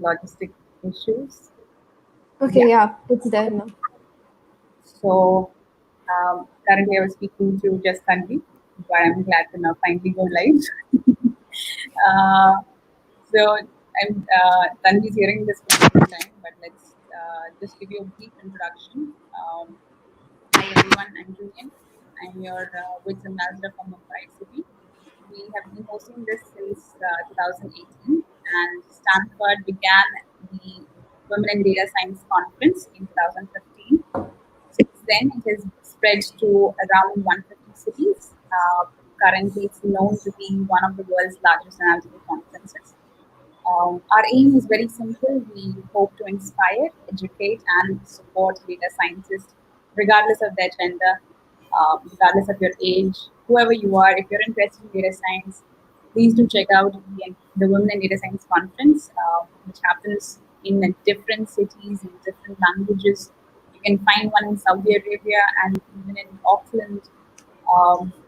logistic issues. Okay, Yeah. yeah, it's there now. So currently I was speaking to just Tanvi, but I'm glad to now finally go live. uh, so Tanvi's hearing this for the second time, but let's just give you a brief introduction. Hi everyone, I'm Julian. I'm your Wits ambassador from Mumbai City. We have been hosting this since 2018, and Stanford began the Women in Data Science Conference in 2015. Since then, it has spread to around 150 cities. Currently, it's known to be one of the world's largest analytical conferences. Our aim is very simple. We hope to inspire, educate, and support data scientists, regardless of their gender, regardless of your age, whoever you are. If you're interested in data science, please do check out the Women in Data Science Conference, which happens in different cities, in different languages. You can find one in Saudi Arabia and even in Auckland.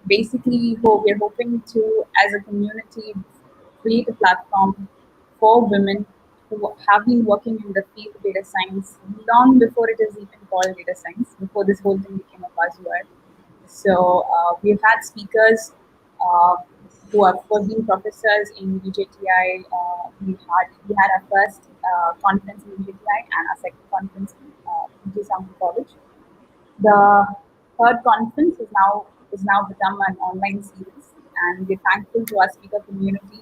Basically, we're hoping to, as a community, create a platform for women who have been working in the field of data science long before it is even called data science, before this whole thing became a buzzword. So we've had speakers uh, who have been professors in UJTI. We had our first conference in UJTI and our second conference in UJ Sound College. The third conference is now become an online series, and we're thankful to our speaker community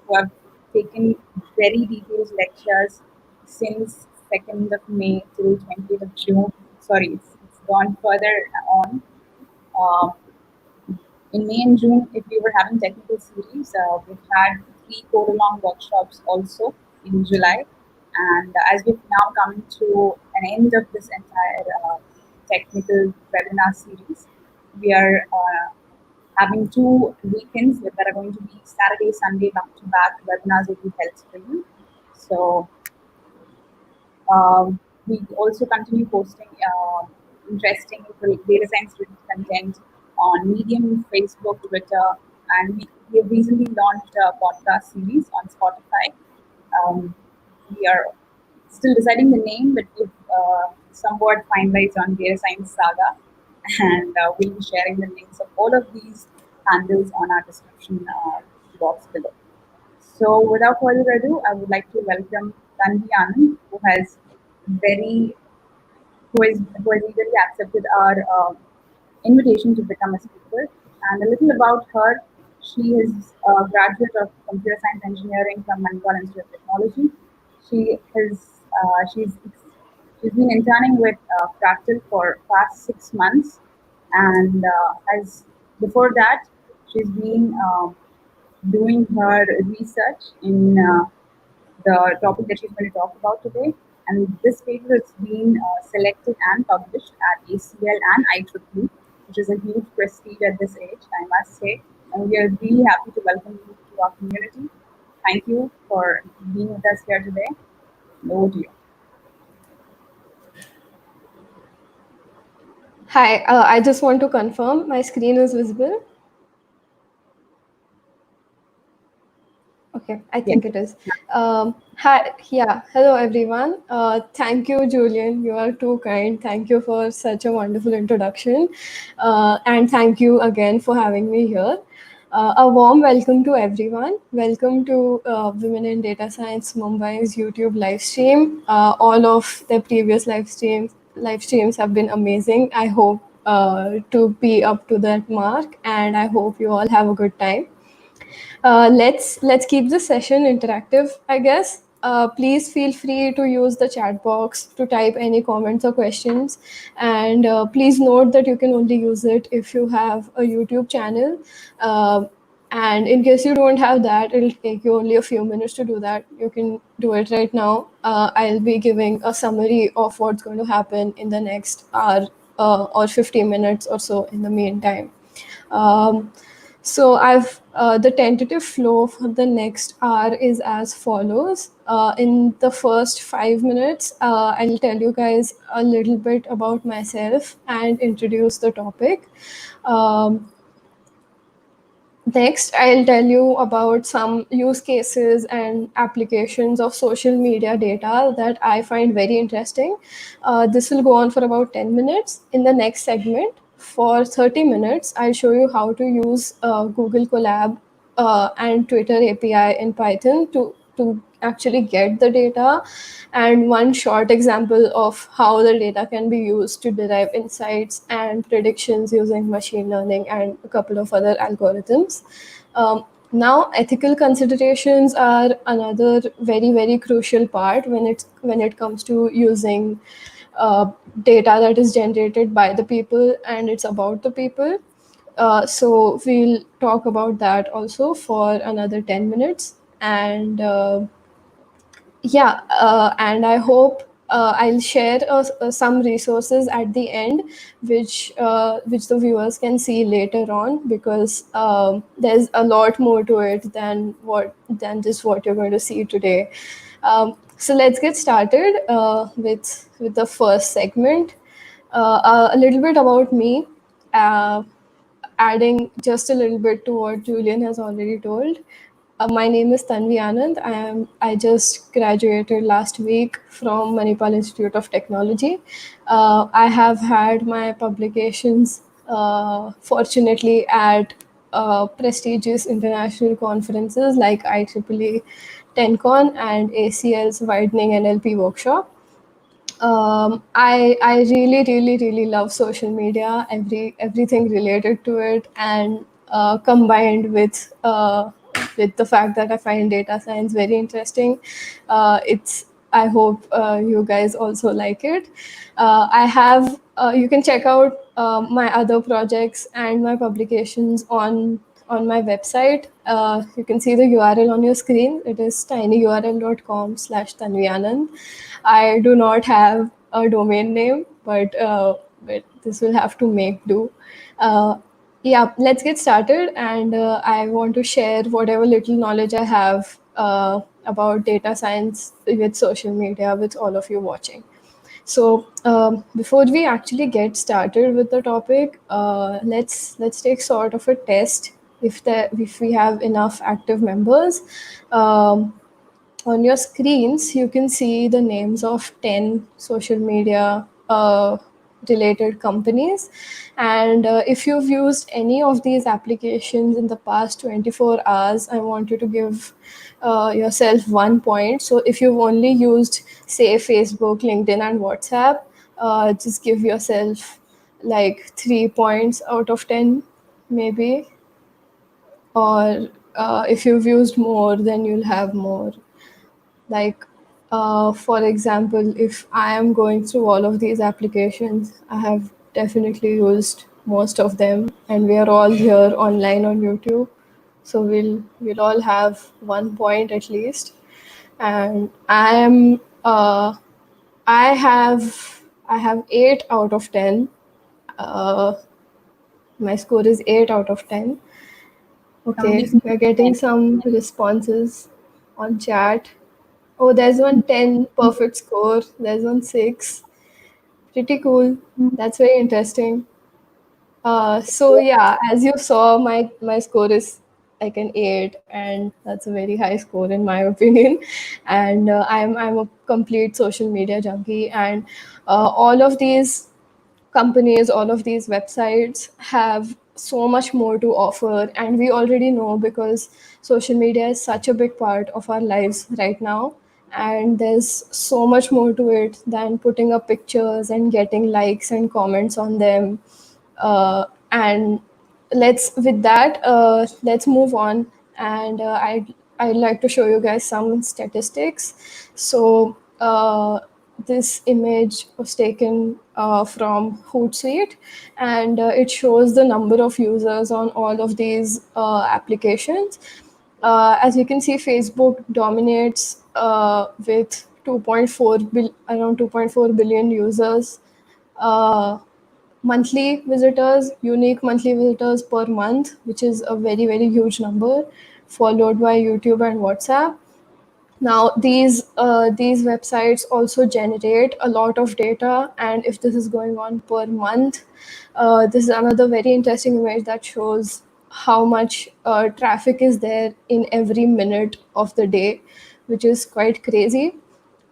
who have taken very detailed lectures since 2nd of May till 20th of June. Sorry, it's gone further on. Uh, in May and June, if we were having technical series, we've had 3 quarter-long workshops also in July. And as we've now come to an end of this entire technical webinar series, we are having 2 weekends that are going to be Saturday, Sunday, back-to-back webinars will be held for you. So we also continue posting interesting data science related content on Medium, Facebook, Twitter, and we have recently launched a podcast series on Spotify. We are still deciding the name, but we've somewhat finalized on Data Science Saga, and we'll be sharing the links of all of these handles on our description box below. So, without further ado, I would like to welcome Tanvi Anand, very who has eagerly accepted our invitation to become a speaker. And a little about her: she is a graduate of computer science engineering from Manipal Institute of Technology. She has she's been interning with Fractal for past 6 months, and as before that, she's been doing her research in the topic that she's going to talk about today. And this paper has been selected and published at ACL and IEEE, which is a huge prestige at this age, I must say. And we are really happy to welcome you to our community. Thank you for being with us here today. Over to you. Hi, I just want to confirm my screen is visible. Okay, I Yes. think it is. Hi, yeah, hello everyone. Thank you, Julian. You are too kind. Thank you for such a wonderful introduction. And thank you again for having me here. A warm welcome to everyone. Welcome to Women in Data Science Mumbai's YouTube live stream. All of the previous live streams have been amazing. I hope to be up to that mark, and I hope you all have a good time. Let's keep the session interactive, I guess. Please feel free to use the chat box to type any comments or questions, and please note that you can only use it if you have a YouTube channel. And in case you don't have that, it'll take you only a few minutes to do that. You can do it right now. I'll be giving a summary of what's going to happen in the next hour or 15 minutes or so in the meantime. Um, so the tentative flow for the next hour is as follows. In the first 5 minutes, I'll tell you guys a little bit about myself and introduce the topic. Um, Next, I'll tell you about some use cases and applications of social media data that I find very interesting. This will go on for about 10 minutes. In the next segment, for 30 minutes, I'll show you how to use Google Colab and Twitter API in Python to actually get the data, and one short example of how the data can be used to derive insights and predictions using machine learning and a couple of other algorithms. Now, ethical considerations are another very crucial part when it comes to using data that is generated by the people and it's about the people. So we'll talk about that also for another 10 minutes. And and I hope I'll share some resources at the end, which the viewers can see later on, because there's a lot more to it than just what you're going to see today. So let's get started with the first segment. A little bit about me. Uh, Adding just a little bit to what Julian has already told. My name is Tanvi Anand. I just graduated last week from Manipal Institute of Technology. I have had my publications, fortunately, at prestigious international conferences like IEEE 10Con and ACL's Widening NLP Workshop. I really love social media, everything related to it, and combined with the fact that I find data science very interesting. It's I hope you guys also like it. I have You can check out my other projects and my publications on my website. You can see the URL on your screen. It is tinyurl.com/tanvianand. I do not have a domain name, but this will have to make do. Uh, yeah, let's get started. And I want to share whatever little knowledge I have about data science with social media with all of you watching. So before we actually get started with the topic, let's take sort of a test if we have enough active members. Um, on your screens, you can see the names of 10 social media related companies. And if you've used any of these applications in the past 24 hours, I want you to give yourself 1 point. So if you've only used, say, Facebook, LinkedIn, and WhatsApp, just give yourself like 3 points out of 10, maybe. Or if you've used more, then you'll have more. Like, for example, if I am going through all of these applications, I have definitely used most of them, and we are all here online on YouTube, so we'll all have 1 point at least. And I have 8 out of 10. Uh, my score is 8 out of 10. Okay, Somebody's saying we're getting 10. some responses on chat. Oh, there's one 10 perfect score. There's one 6. Pretty cool. That's very interesting. So yeah, as you saw, my score is like an 8, and that's a very high score in my opinion. And I'm a complete social media junkie, and all of these companies, all of these websites have so much more to offer, and we already know because social media is such a big part of our lives right now. And there's so much more to it than putting up pictures and getting likes and comments on them. And let's with that let's move on. And I'd like to show you guys some statistics. So this image was taken from Hootsuite, and it shows the number of users on all of these applications. As you can see, Facebook dominates with around 2.4 billion users. uh, Monthly visitors, unique monthly visitors per month, which is a very huge number, followed by YouTube and WhatsApp. Now, these websites also generate a lot of data, and if this is going on per month, this is another very interesting image that shows how much traffic is there in every minute of the day, which is quite crazy.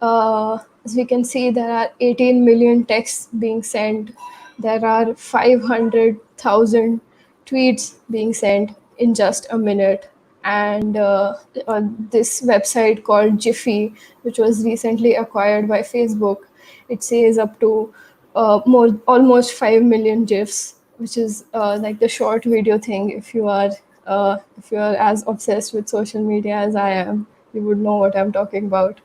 As we can see, there are 18 million texts being sent. There are 500,000 tweets being sent in just a minute. And on this website called Jiffy, which was recently acquired by Facebook, it says up to more almost 5 million GIFs, which is like the short video thing. If you are as obsessed with social media as I am, you would know what I'm talking about.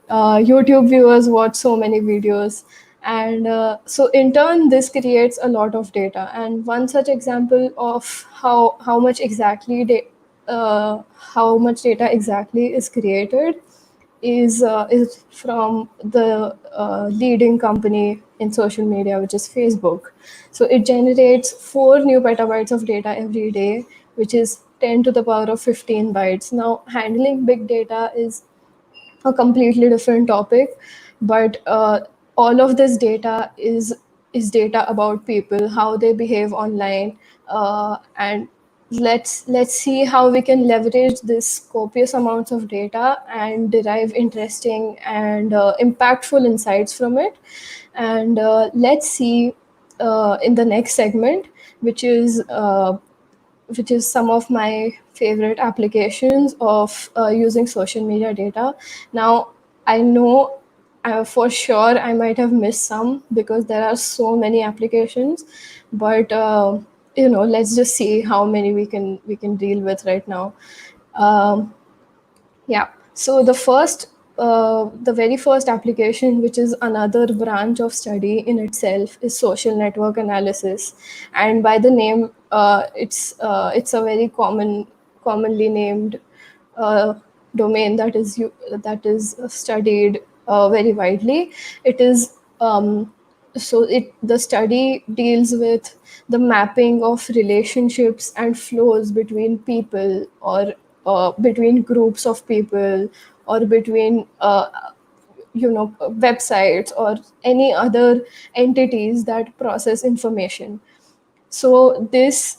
YouTube viewers watch so many videos, and so in turn, this creates a lot of data. And one such example of how much data exactly is created is from the leading company in social media, which is Facebook. So it generates 4 new petabytes of data every day, which is 10 to the power of 15 bytes. Now, handling big data is a completely different topic, but all of this data is data about people, how they behave online, and let's see how we can leverage this copious amounts of data and derive interesting and impactful insights from it. And let's see in the next segment, which is some of my favorite applications of using social media data. Now, I know for sure I might have missed some because there are so many applications, but let's just see how many we can deal with right now. Um, yeah. So the very first application, which is another branch of study in itself, is social network analysis. And by the name, it's a very commonly named uh, domain that is studied very widely. It is so it the study deals with the mapping of relationships and flows between people, or between groups of people, or between websites or any other entities that process information. So this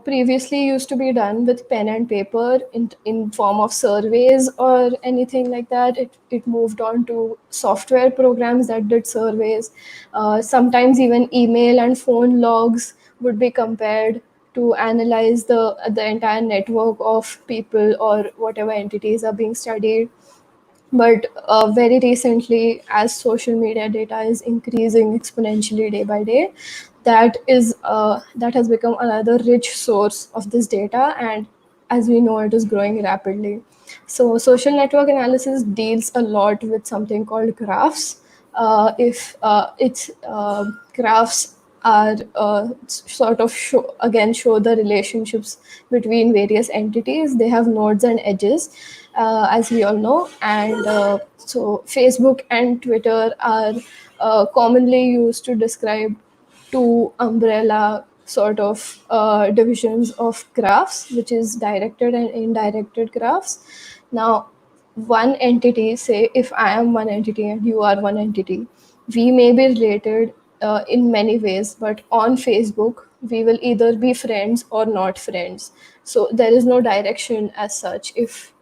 previously used to be done with pen and paper in form of surveys or anything like that. It moved on to software programs that did surveys. Sometimes even email and phone logs would be compared to analyze the entire network of people or whatever entities are being studied. But very recently, as social media data is increasing exponentially day by day, that has become another rich source of this data, and as we know, it is growing rapidly. So social network analysis deals a lot with something called graphs. If it's Graphs are sort of show the relationships between various entities. They have nodes and edges, as we all know. And so Facebook and Twitter are commonly used to describe two umbrella sort of divisions of graphs, which is directed and indirected graphs. Now, one entity, say if I am one entity and you are one entity, we may be related in many ways, but on Facebook, we will either be friends or not friends. So there is no direction as such. If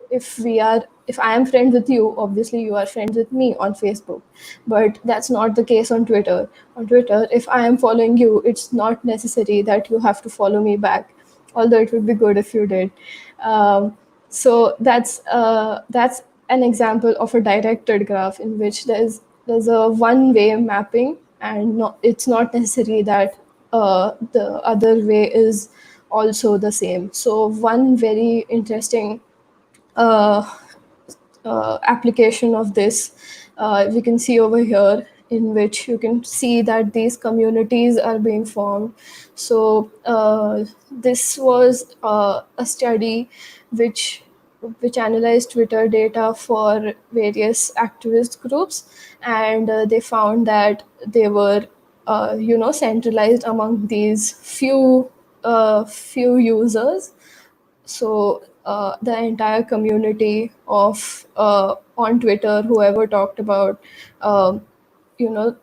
I am friends with you, obviously you are friends with me on Facebook, but that's not the case on Twitter. On Twitter, if I am following you, it's not necessary that you have to follow me back, although it would be good if you did. So that's an example of a directed graph in which there's a one way mapping, and it's not necessary that the other way is also the same. So one very interesting uh, application of this we can see over here, in which you can see that these communities are being formed. So this was a study which analyzed Twitter data for various activist groups, and they found that they were centralized among these few users. So the entire community of on Twitter, whoever talked about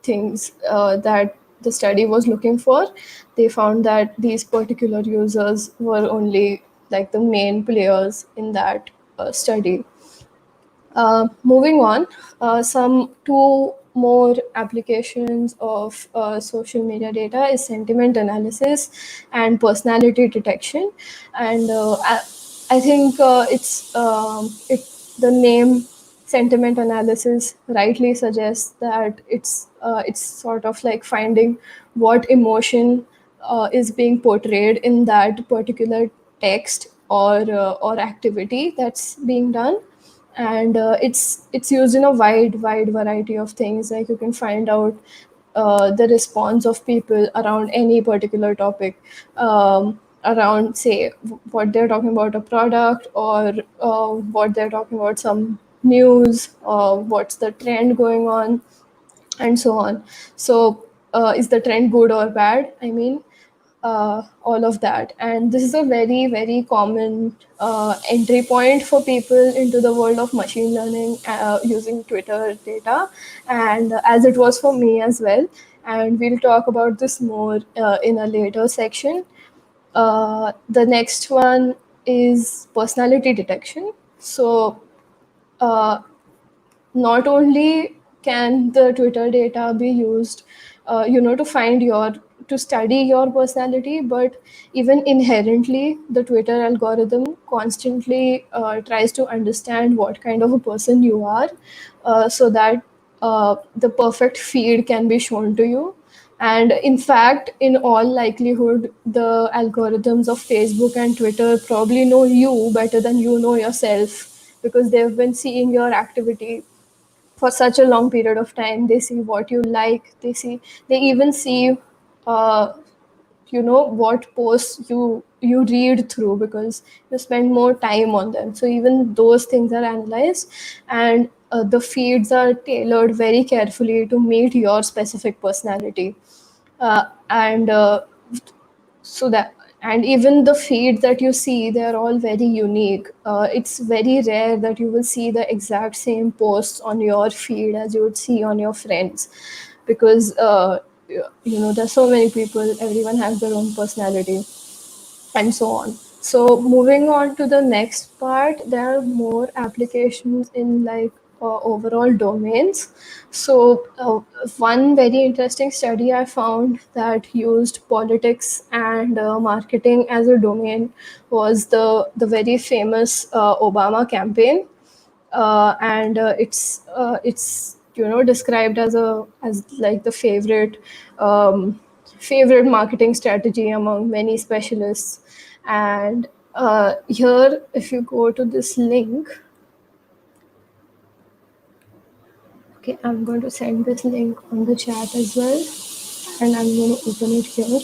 things that the study was looking for. They found that these particular users were only like the main players in that study. Moving on, some two more applications of social media data is sentiment analysis and personality detection. And I think the name sentiment analysis rightly suggests that it's sort of like finding what emotion is being portrayed in that particular text or activity that's being done. And it's used in a wide variety of things. Like you can find out the response of people around any particular topic, around say what they're talking about a product, or what they're talking about some news, what's the trend going on, and so on. So is the trend good or bad, I mean, all of that. And this is a very common entry point for people into the world of machine learning, using Twitter data, and as it was for me as well. And we'll talk about this more in a later section. The next one is personality detection. So uh, not only can the Twitter data be used, to find your to study your personality, but even inherently, the Twitter algorithm constantly tries to understand what kind of a person you are, so that the perfect feed can be shown to you. And in fact, in all likelihood, the algorithms of Facebook and Twitter probably know you better than you know yourself, because they've been seeing your activity for such a long period of time. They see what you like. They even see uh, what posts you read through, because you spend more time on them. So even those things are analyzed, and the feeds are tailored very carefully to meet your specific personality. And so that And even the feeds that you see, they're all very unique. It's very rare that you will see the exact same posts on your feed as you would see on your friends, because there's so many people, everyone has their own personality, and so on. So moving on to the next part, there are more applications in like overall domains. So one very interesting study I found that used politics and marketing as a domain was the very famous Obama campaign. And it's described as like the favorite marketing strategy among many specialists. And here, if you go to this link, okay, I'm going to send this link on the chat as well, and I'm going to open it here.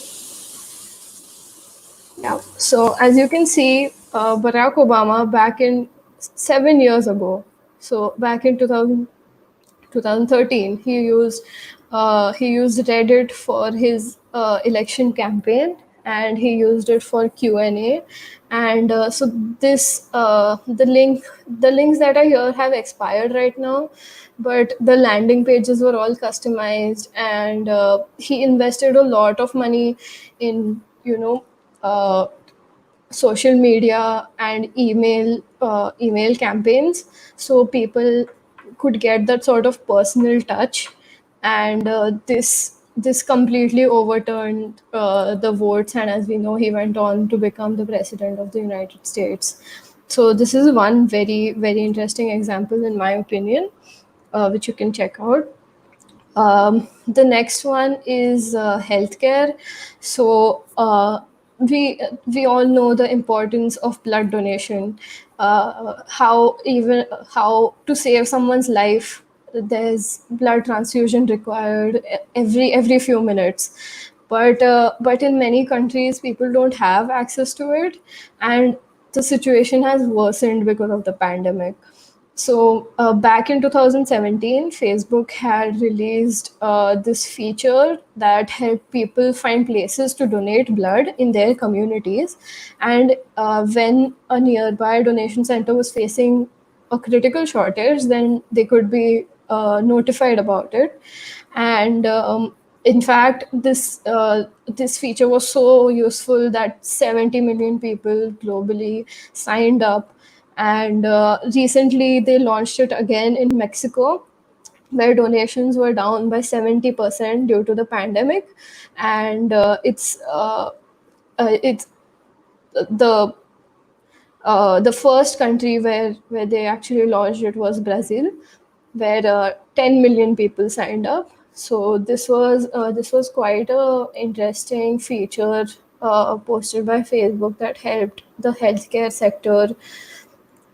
Yeah. So as you can see, Barack Obama back in 7 years ago, so back in 2013, he used Reddit for his election campaign, and he used it for Q&A. And so this the links that are here have expired right now, but the landing pages were all customized. And he invested a lot of money in social media and email campaigns, so people could get that sort of personal touch. And this completely overturned the votes, and as we know, he went on to become the president of the United States. So this is one very interesting example, in my opinion, which you can check out. The next one is healthcare. So we all know the importance of blood donation. How to save someone's life, there's blood transfusion required every few minutes. But in many countries, people don't have access to it, and the situation has worsened because of the pandemic. So back in 2017, Facebook had released this feature that helped people find places to donate blood in their communities. And when a nearby donation center was facing a critical shortage, then they could be notified about it. And In fact, this feature was so useful that 70 million people globally signed up, and recently they launched it again in Mexico, where donations were down by 70% due to the pandemic, and it's the first country where they actually launched it was Brazil, where 10 million people signed up. So this was quite a interesting feature posted by Facebook that helped the healthcare sector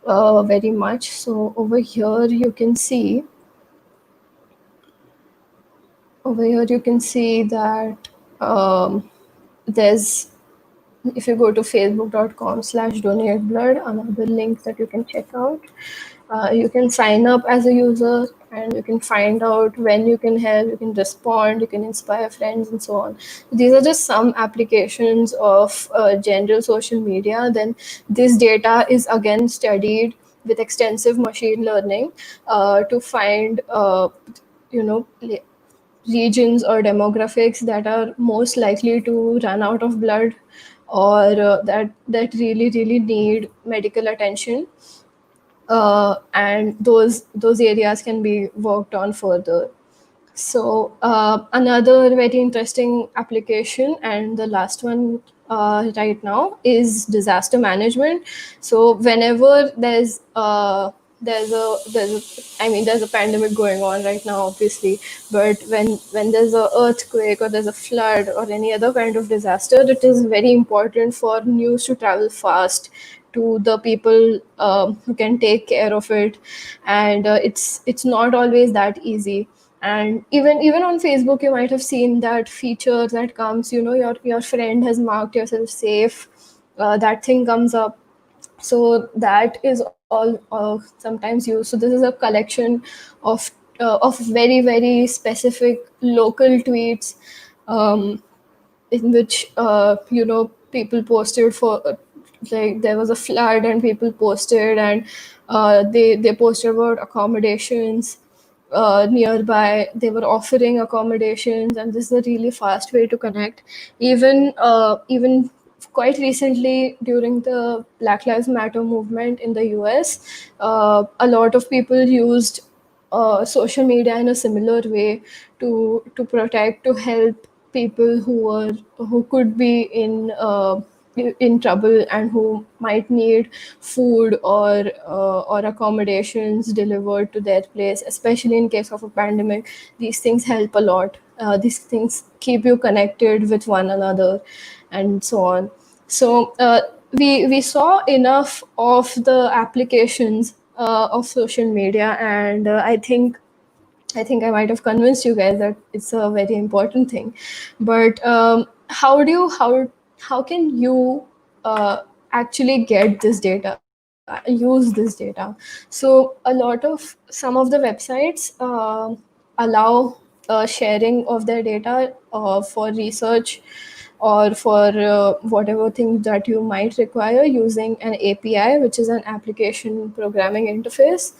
very much. So over here you can see that there's if you go to facebook.com/donate blood, another link that you can check out, you can sign up as a user and you can find out when you can help, you can respond, you can inspire friends, and so on. These are just some applications of general social media. Then this data is again studied with extensive machine learning to find you know regions or demographics that are most likely to run out of blood, or that really need medical attention, and those areas can be worked on further. So another very interesting application, and the last one right now, is disaster management. So whenever there's a pandemic going on right now, obviously, but when there's a earthquake or there's a flood or any other kind of disaster, it is very important for news to travel fast to the people who can take care of it, and it's not always that easy. And even on Facebook, you might have seen that feature that comes, your friend has marked yourself safe, that thing comes up. So that is all sometimes used. So this is a collection of very very specific local tweets, in which people posted for like there was a flood and people posted, and they posted about accommodations nearby. They were offering accommodations, and this is a really fast way to connect. Even quite recently, during the Black Lives Matter movement in the US, a lot of people used social media in a similar way to protect, to help people who could be in trouble and who might need food or accommodations delivered to their place, especially in case of a pandemic. These things help a lot. These things keep you connected with one another, and so on. So we saw enough of the applications of social media, and I think I might have convinced you guys that it's a very important thing. But how can you actually get this data, use this data? So some of the websites allow sharing of their data for research or for whatever thing that you might require, using an API, which is an application programming interface,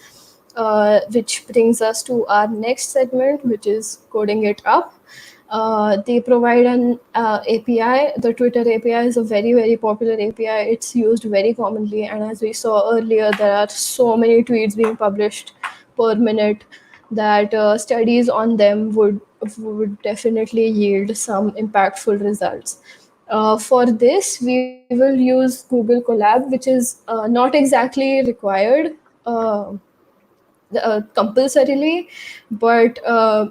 which brings us to our next segment, which is coding it up. They provide an API. The Twitter API is a very, very popular API. It's used very commonly. And as we saw earlier, there are so many tweets being published per minute that studies on them would definitely yield some impactful results. For this, we will use Google Colab, which is not exactly required compulsorily, but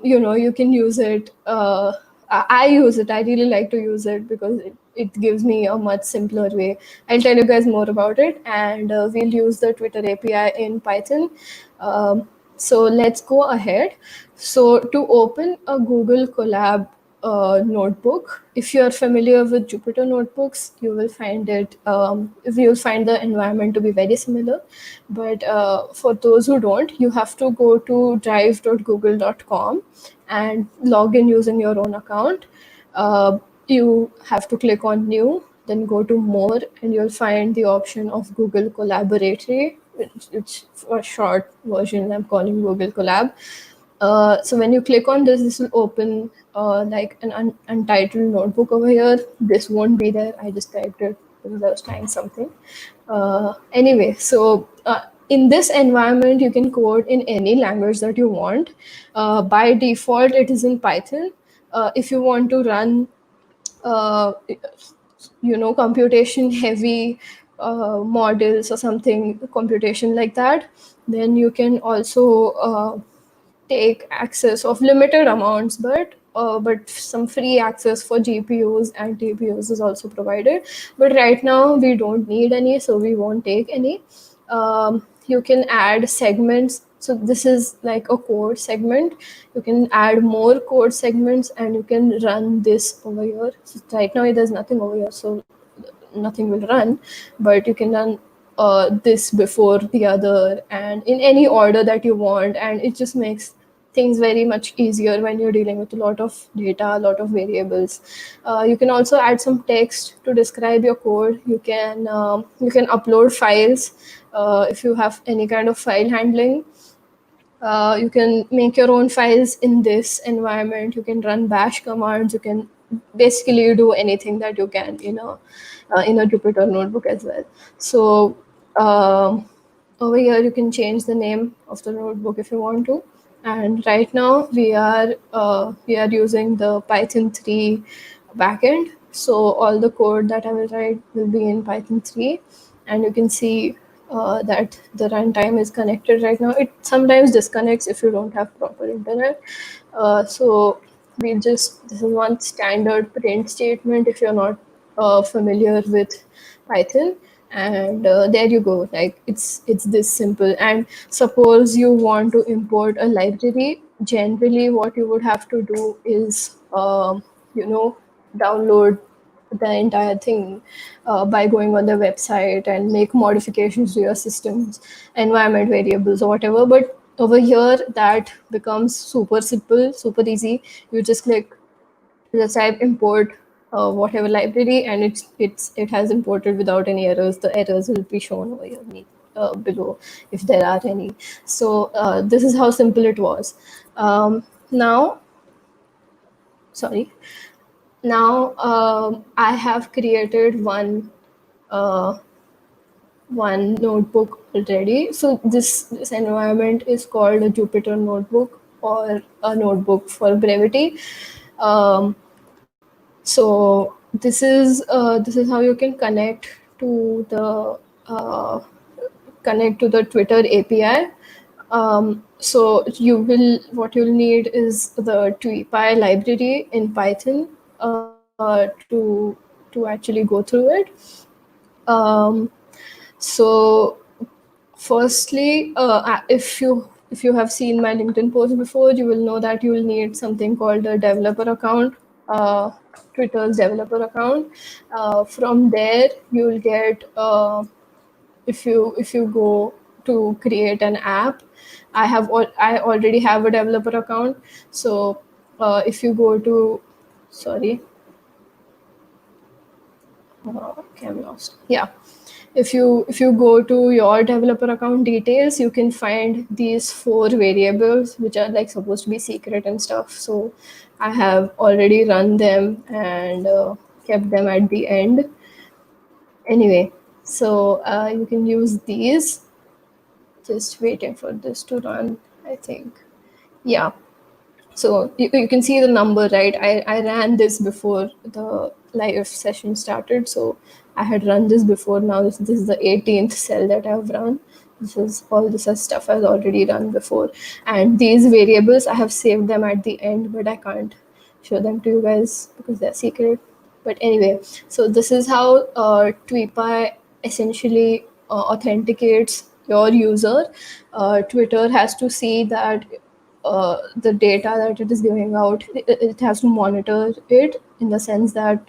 you can use it. I use it. I really like to use it because it gives me a much simpler way. I'll tell you guys more about it, and we'll use the Twitter API in Python. So let's go ahead. So to open a Google Colab notebook, if you are familiar with Jupyter notebooks, you will find the environment to be very similar. But for those who don't, you have to go to drive.google.com and log in using your own account. You have to click on new, then go to more, and you'll find the option of Google Collaboratory, which for short version I'm calling Google Colab. So when you click on this will open like an untitled notebook over here, this won't be there. I just typed it because I was trying something. Anyway, so in this environment, you can code in any language that you want. By default, it is in Python. If you want to run uh, computation heavy models or something, computation like that, then you can also take access of limited amounts, but some free access for GPUs and TPUs is also provided. But right now we don't need any, so we won't take any. You can add segments. So this is like a code segment. You can add more code segments and you can run this over here. So right now there's nothing over here, so nothing will run, but you can run this before the other and in any order that you want, and it just makes things very much easier when you're dealing with a lot of data, a lot of variables. You can also add some text to describe your code. You can upload files if you have any kind of file handling. You can make your own files in this environment. You can run bash commands. You can basically do anything that you can in a Jupyter notebook as well. So over here you can change the name of the notebook if you want to. And right now we are using the Python 3 backend. So all the code that I will write will be in Python 3, and you can see that the runtime is connected right now. It sometimes disconnects if you don't have proper internet. So this is one standard print statement if you're not familiar with Python. And there you go, like it's this simple. And suppose you want to import a library, generally what you would have to do is download the entire thing by going on the website and make modifications to your systems, environment variables or whatever. But over here that becomes super simple, super easy. You just click, just type import whatever library, and it has imported without any errors. The errors will be shown over here below if there are any. So this is how simple it was. Now, sorry. Now I have created uh, one notebook already. So this environment is called a Jupyter notebook, or a notebook for brevity. Um, so this is how you can uh, connect to the Twitter API. So what you'll need is the TweePy library in Python to actually go through it. Um, so firstly, if you have seen my LinkedIn post before, you will know that you will need something called a developer account, uh, Twitter's developer account. From there, you will get if you go to create an app. I already have a developer account. So if you go to, sorry, okay, I'm lost. Yeah, if you go to your developer account details, you can find these 4 variables which are like supposed to be secret and stuff. So I have already run them and kept them at the end. Anyway, so you can use these. Just waiting for this to run, I think. Yeah. So you can see the number, right? I ran this before the live session started. So I had run this before. Now this is the 18th cell that I've run. This is stuff I've already run before. And these variables, I have saved them at the end, but I can't show them to you guys because they're secret. But anyway, so this is how TweePy essentially authenticates your user. Twitter has to see that the data that it is giving out, it has to monitor it in the sense that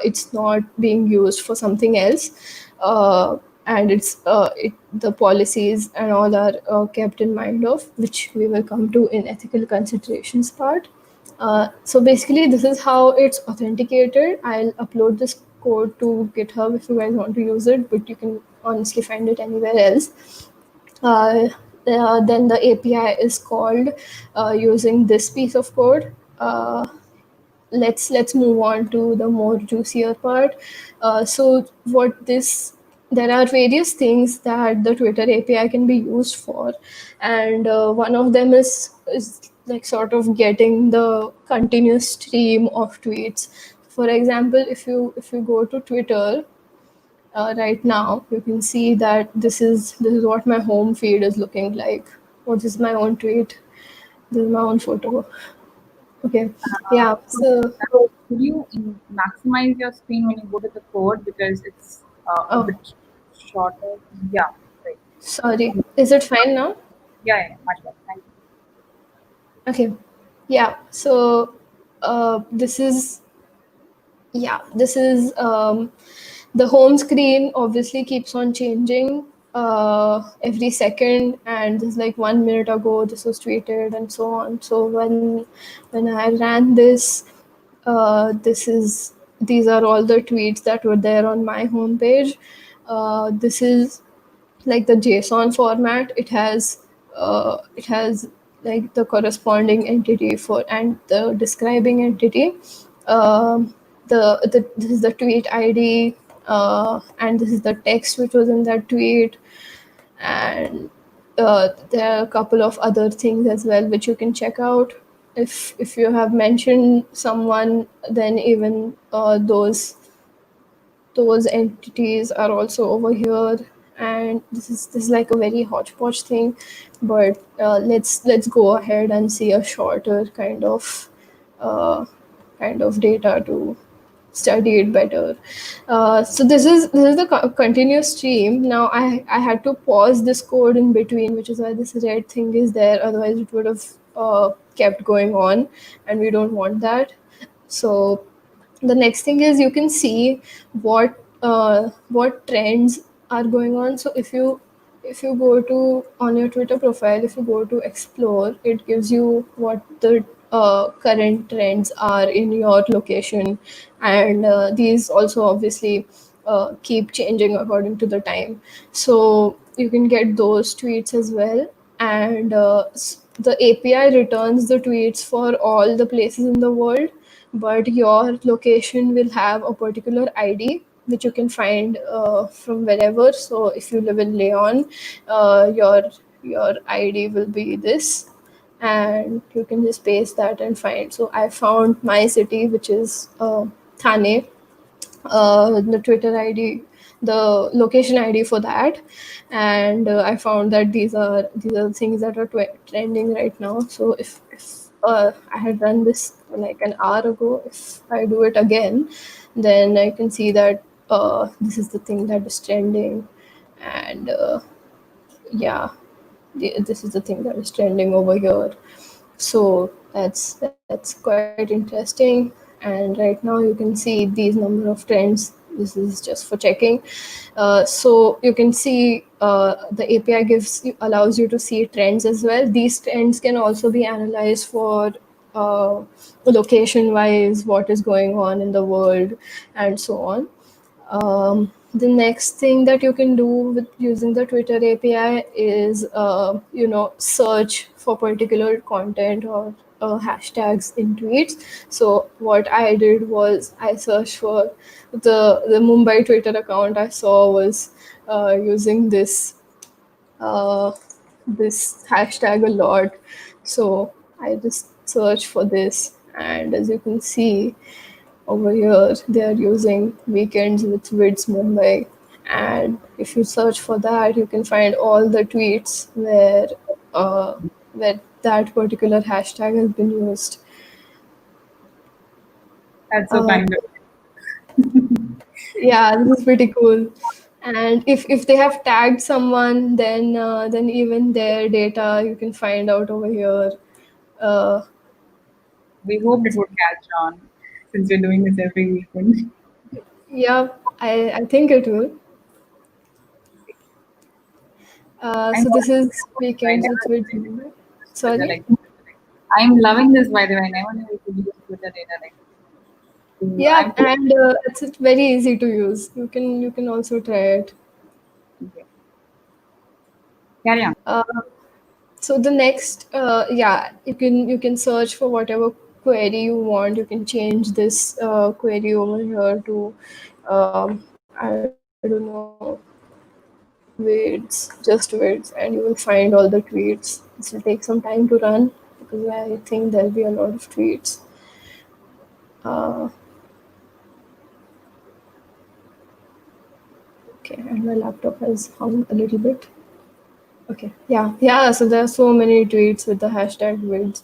it's not being used for something else. And the policies and all are kept in mind of, which we will come to in ethical considerations part. So basically, this is how it's authenticated. I'll upload this code to GitHub if you guys want to use it, but you can honestly find it anywhere else. Uh, then the API is called using this piece of code. uh, let's move on to the more juicier part. So what this there are various things that the Twitter API can be used for, and one of them is like sort of getting the continuous stream of tweets. For example, if you go to Twitter right now, you can see that this is what my home feed is looking like. Oh, this is my own tweet. This is my own photo. Okay, yeah. So, So could you maximize your screen when you go to the code because it's a oh, bit shorter? Yeah, right. sorry. Is it fine now? Yeah, much better. Thank you. Okay. Yeah. So this is the home screen obviously keeps on changing every second, and this is like 1 minute ago this was tweeted and so on. So when I ran this, these are all the tweets that were there on my homepage. This is like the JSON format. It has like the corresponding entity for and the describing entity. This is the tweet ID, and this is the text which was in that tweet, and there are a couple of other things as well which you can check out. If you have mentioned someone, then even those entities are also over here, and this is like a very hodgepodge thing, but let's go ahead and see a shorter uh, kind of data to study it better. So this is the continuous stream. Now I had to pause this code in between, which is why this red thing is there. Otherwise, it would have kept going on, and we don't want that. So the next thing is you can see what trends are going on. So if you go to on your Twitter profile, if you go to explore, it gives you what the current trends are in your location, and these also obviously keep changing according to the time. So you can get those tweets as well, and the API returns the tweets for all the places in the world, but your location will have a particular ID which you can find from wherever. So if you live in Leon, your ID will be this, and you can just paste that and find. So I found my city, which is Thane, the Twitter ID, the location ID for that, and I found that these are things that are trending right now. So if I had run this like an hour ago, if I do it again, then I can see that this is the thing that is trending, and yeah, this is the thing that is trending over here. So that's quite interesting. And right now you can see these number of trends. This is just for checking. So you can see the API allows you to see trends as well. These trends can also be analyzed for location wise, what is going on in the world, and so on. The next thing that you can do with using the Twitter API is, search for particular content or hashtags in tweets. So what I did was I searched for the Mumbai Twitter account I saw was using uh, this hashtag a lot. So I just searched for this, and as you can see, over here they are using weekends with Vids Mumbai, and if you search for that you can find all the tweets uh, where that particular hashtag has been used. That's so uh, kind of. yeah, this is pretty cool. And if they have tagged someone, then even their data you can find out over here. uh, We hoped it would catch on since we're doing this every weekend. yeah, I think it will. I'm So this is I weekends with never Vids knew Mumbai. Twitter Sorry. like this. I'm loving this by the way. I never knew we could use Twitter data like this. Yeah, I'm and it's very easy to use. You can also try it. okay. Carry on. Uh, so the next, yeah, you can search for whatever. query you want, you can change this query over here to, I don't know, weights, just weights, and you will find all the tweets. This will take some time to run because I think there'll be a lot of tweets. Uh, okay, and my laptop has hung a little bit. Okay, yeah. So there are so many tweets with the hashtag vids,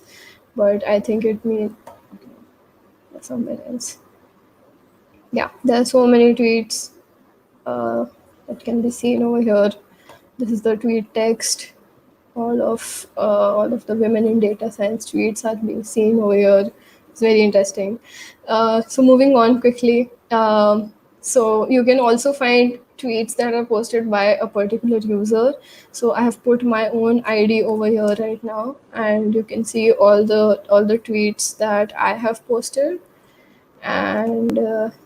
but I think it means somewhere else. Yeah, there are so many tweets uh, that can be seen over here. This is the tweet text. All of the women in data science tweets are being seen over here. It's very interesting. So moving on quickly. So you can also find tweets that are posted by a particular user. So I have put my own ID over here right now, and you can see all the tweets that I have posted. And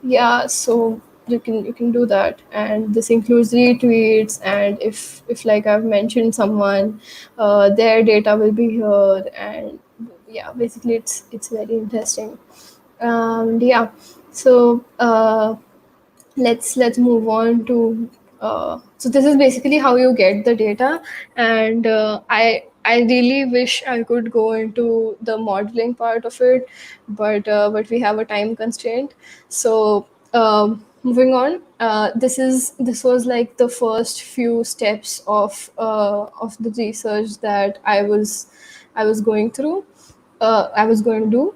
yeah, so you can do that, and this includes retweets, and if like I've mentioned someone, their data will be here. And yeah, basically it's very interesting. Yeah, so let's move on to so this is basically how you get the data. And I really wish I could go into the modeling part of it, but we have a time constraint. So moving on, this was like the first few steps of the research that I was going through, I was going to do.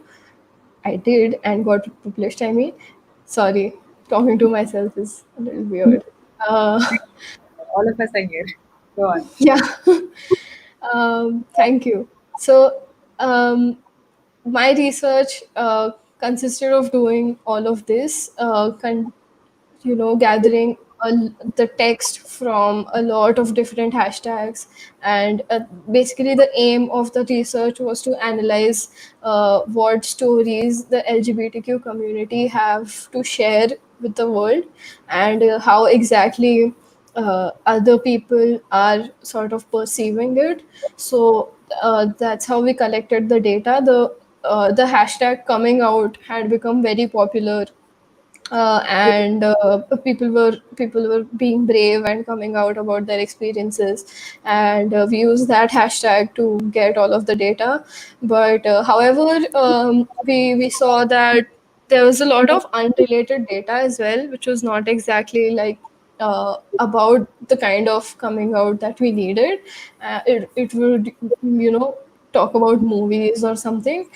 I did and got published. I mean, sorry, talking to myself is a little weird. Uh, All of us are here. Go on. yeah, thank you. So, my research consisted of doing all of this, gathering the text from a lot of different hashtags. And basically the aim of the research was to analyze what stories the LGBTQ community have to share with the world, and how exactly other people are sort of perceiving it. So that's how we collected the data. The hashtag coming out had become very popular, and people were being brave and coming out about their experiences, and we used that hashtag to get all of the data. But however, we saw that there was a lot of unrelated data as well, which was not exactly like about the kind of coming out that we needed. It would, talk about movies or something.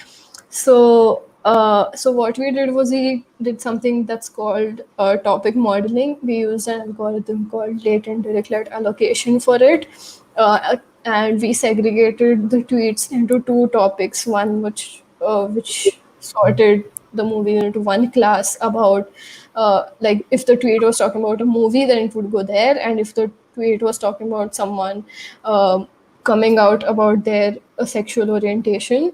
So what we did was we did something that's called topic modeling. We used an algorithm called latent dirichlet allocation for it, and we segregated the tweets into two topics. One which sorted the movie into one class about, like if the tweet was talking about a movie, then it would go there, and if the tweet was talking about someone coming out about their sexual orientation,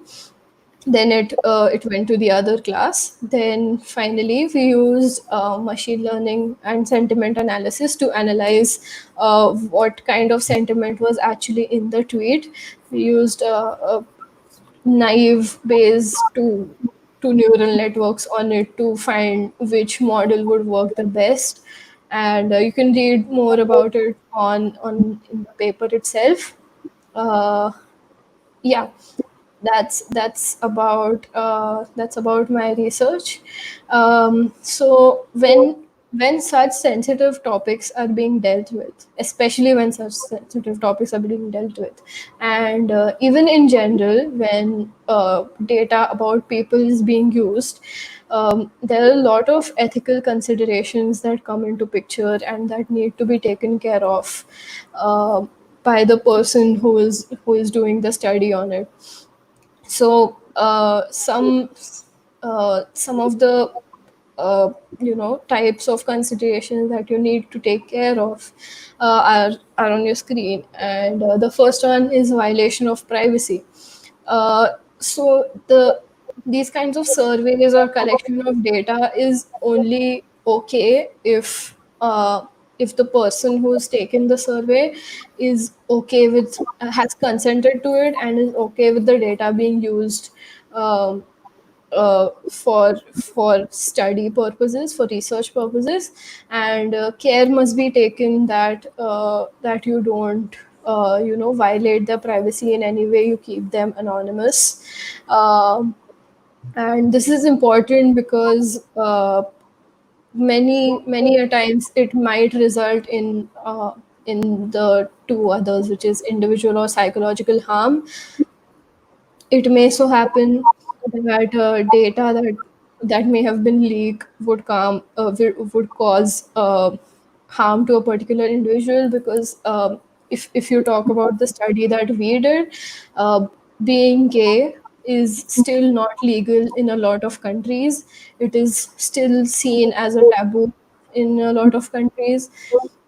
then it went to the other class. Then finally we used machine learning and sentiment analysis to analyze what kind of sentiment was actually in the tweet. We used a naive base to neural networks on it to find which model would work the best. And you can read more about it on in the paper itself. uh, yeah, that's about my research. So when such sensitive topics are being dealt with, especially when such sensitive topics are being dealt with, and even in general, when data about people is being used, there are a lot of ethical considerations that come into picture and that need to be taken care of by the person who is doing the study on it. So some of the types of considerations that you need to take care of are on your screen. And the first one is violation of privacy. So these kinds of surveys or collection of data is only okay if the person who's taken the survey is okay with, has consented to it, and is okay with the data being used, um, for study purposes, for research purposes, and care must be taken that that you don't violate their privacy in any way. You keep them anonymous. Um, and this is important because many a times it might result in the two others, which is individual or psychological harm. It may so happen that data that may have been leaked would cause harm to a particular individual, because if you talk about the study that we did, uh, being gay is still not legal in a lot of countries. It is still seen as a taboo in a lot of countries.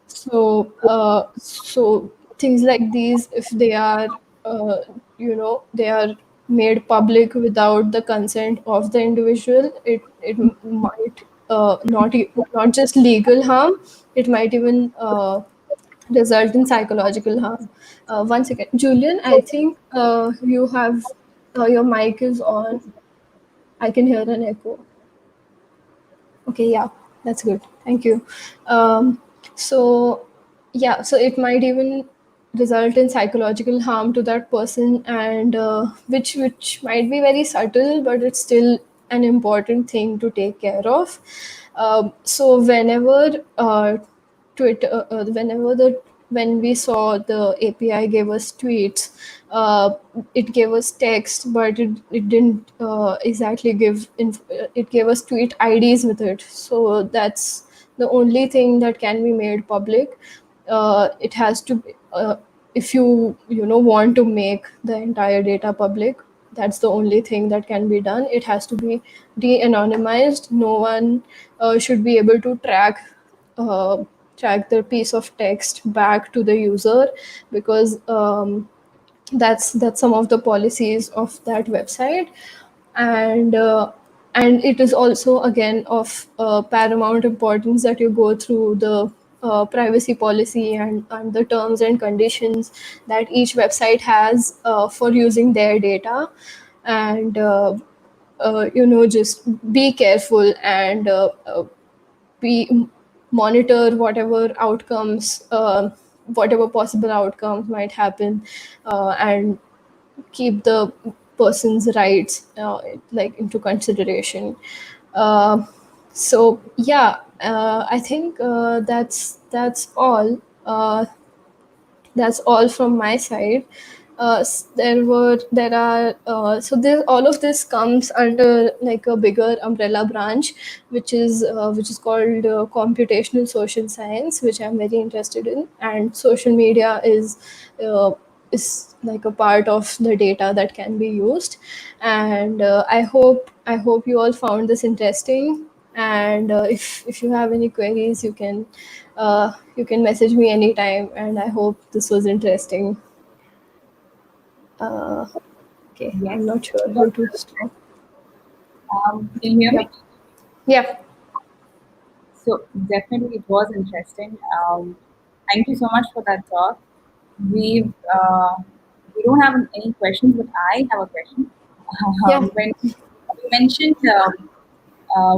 So things like these, if they are, they are made public without the consent of the individual, it might not just legal harm, it might even result in psychological harm. One second, Julian, I think you have your mic is on. I can hear an echo. Okay, yeah, that's good. Thank you. So, yeah, so it might even result in psychological harm to that person, and which might be very subtle, but it's still an important thing to take care of. So whenever Twitter, when we saw the API gave us tweets, it gave us text, but it didn't exactly it gave us tweet IDs with it. So that's the only thing that can be made public. It has to be, if you want to make the entire data public, that's the only thing that can be done. It has to be de-anonymized. No one should be able to uh, track the piece of text back to the user, because that's some of the policies of that website. And uh, and it is also again of paramount importance that you go through the privacy policy and the terms and conditions that each website has for using their data. And just be careful, and be monitor whatever possible outcomes might happen, and keep the person's rights like into consideration. uh, so yeah, I think that's all from my side. There are so there all of this comes under like a bigger umbrella branch, which is called computational social science, which I'm very interested in. And social media uh, is like a part of the data that can be used. And I hope you all found this interesting. And if you have any queries, you can message me anytime. And I hope this was interesting. uh, okay, I'm Yes. not sure It how was, to stop. can you hear Yeah, me? yeah, So definitely it was interesting. Thank you so much for that talk. We we don't have any questions, but I have a question. yeah. When you mentioned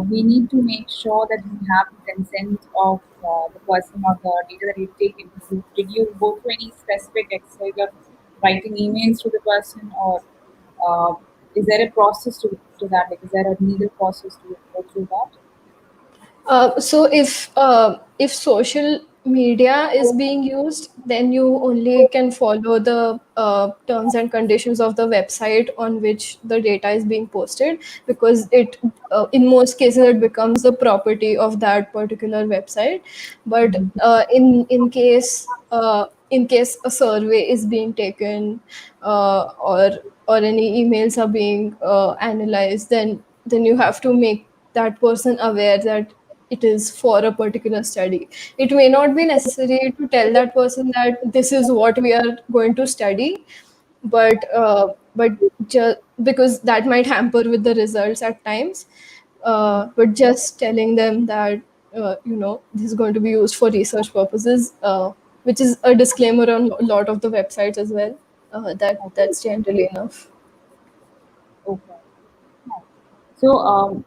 we need to make sure that we have the consent of the person or the data that you take into. Did you go through any specific exercise of writing emails to the person, or uh, is there a process to that? Like, is there a legal process to go through that? So if social media is being used, then you only can follow the terms and conditions of the website on which the data is being posted, because it in most cases it becomes the property of that particular website. But in case a survey is being taken, or any emails are being analyzed, then you have to make that person aware that it is for a particular study. It may not be necessary to tell that person that this is what we are going to study, but just because that might hamper with the results at times. But just telling them that this is going to be used for research purposes, which is a disclaimer on a lot of the websites as well. That's generally enough. Okay. Nice. So,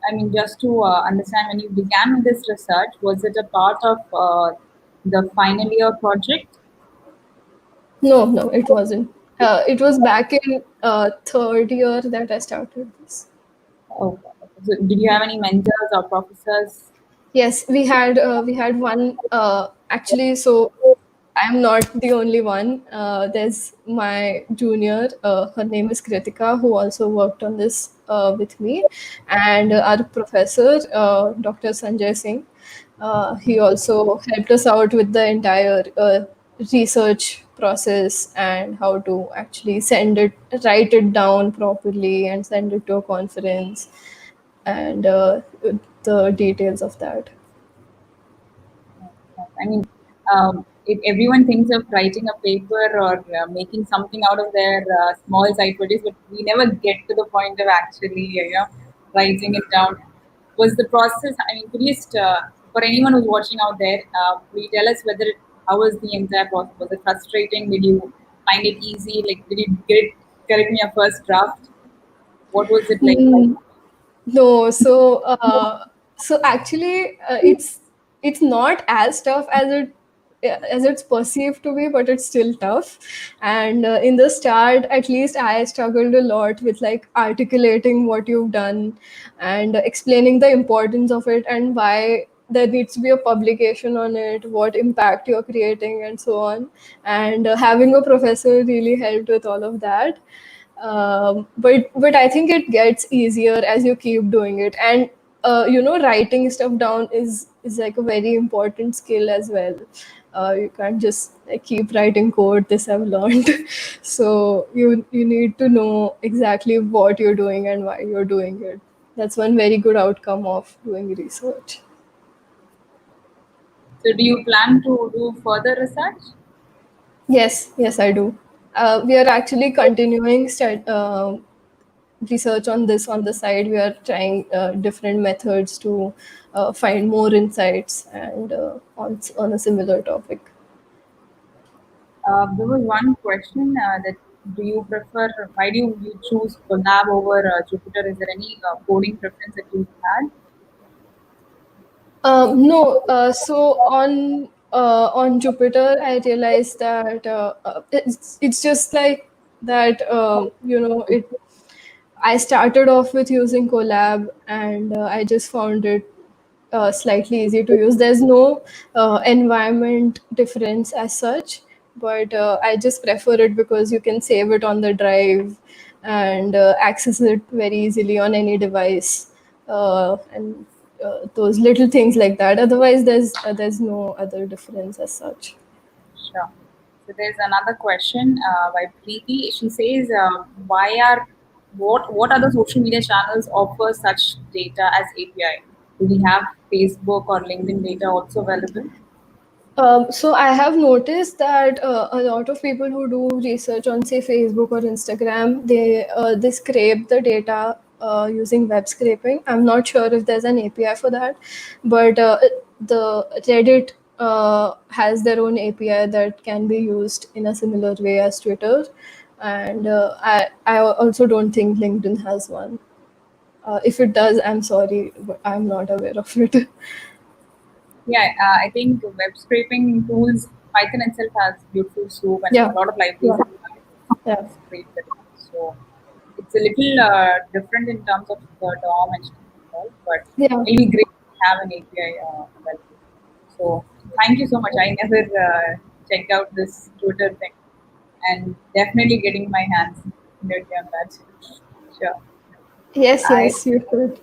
I mean, just to understand, when you began this research, was it a part of the final year project? No, no, it wasn't. It was back in third year that I started this. Okay. So, did you have any mentors or professors? Yes, we had one actually. So I'm not the only one. There's my junior. Her name is Kritika, who also worked on this with me, and our professor, Dr. Sanjay Singh. He also helped us out with the entire research process and how to actually send it, write it down properly, and send it to a conference, and the details of that. I mean, everyone thinks of writing a paper or making something out of their small side projects, but we never get to the point of actually, writing it down. Was the process? I mean, could you just, for anyone who's watching out there, will you tell us how was the entire process? Was it frustrating? Did you find it easy? Like, did you get it correct in your first draft? What was it like? Mm, no, so actually, it's not as tough as it's perceived to be, but it's still tough. And in the start, at least I struggled a lot with like articulating what you've done and explaining the importance of it and why there needs to be a publication on it, what impact you're creating, and so on. And having a professor really helped with all of that. But I think it gets easier as you keep doing it, and writing stuff down is like a very important skill as well. You can't just like keep writing code. This I've learned. So you need to know exactly what you're doing and why you're doing it. That's one very good outcome of doing research. So, do you plan to do further research? Yes, yes, I do. We are actually continuing research on this on the side. We are trying different methods to find more insights and on a similar topic. There was one question that why do you choose Collab over Jupyter? Is there any coding preference that you had? No, so on Jupyter, I realized that it's just like that. It I started off with using Colab, and I just found it slightly easy to use. There's no environment difference as such, but I just prefer it because you can save it on the drive and access it very easily on any device, and those little things like that. Otherwise, there's no other difference as such. Sure. So there's another question by Preeti. She says, "Why are what other social media channels offer such data as API? Do we have Facebook or LinkedIn data also available?" So I have noticed that a lot of people who do research on, say, Facebook or Instagram, they scrape the data using web scraping. I'm not sure if there's an API for that, but the Reddit has their own API that can be used in a similar way as Twitter, and I also don't think LinkedIn has one. If it does, I'm sorry, but I'm not aware of it. Yeah, I think web scraping tools, Python itself has beautiful soup and Yeah, a lot of libraries yeah, that yeah, scrape the data. So it's a little different in terms of the DOM and all, but yeah. it'll be great to have an API available. So thank you so much. I never checked out this Twitter thing, and definitely getting my hands dirty on that. Sure. Yes, I yes, you could.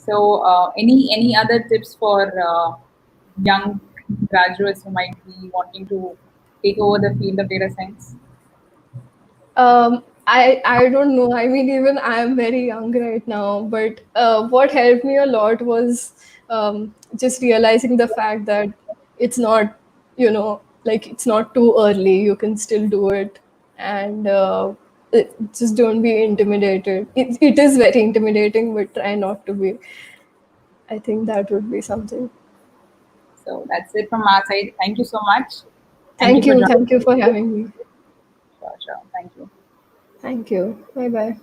So, any other tips for young graduates who might be wanting to take over the field of data science? I don't know. I mean, even I am very young right now, but what helped me a lot was just realizing the fact that it's not, like it's not too early. You can still do it, and just don't be intimidated. It is very intimidating, but try not to be. I think that would be something. So that's it from our side. Thank you so much. Thank you for joining. Thank you for having me. Sure, sure. Thank you. Thank you. Bye bye.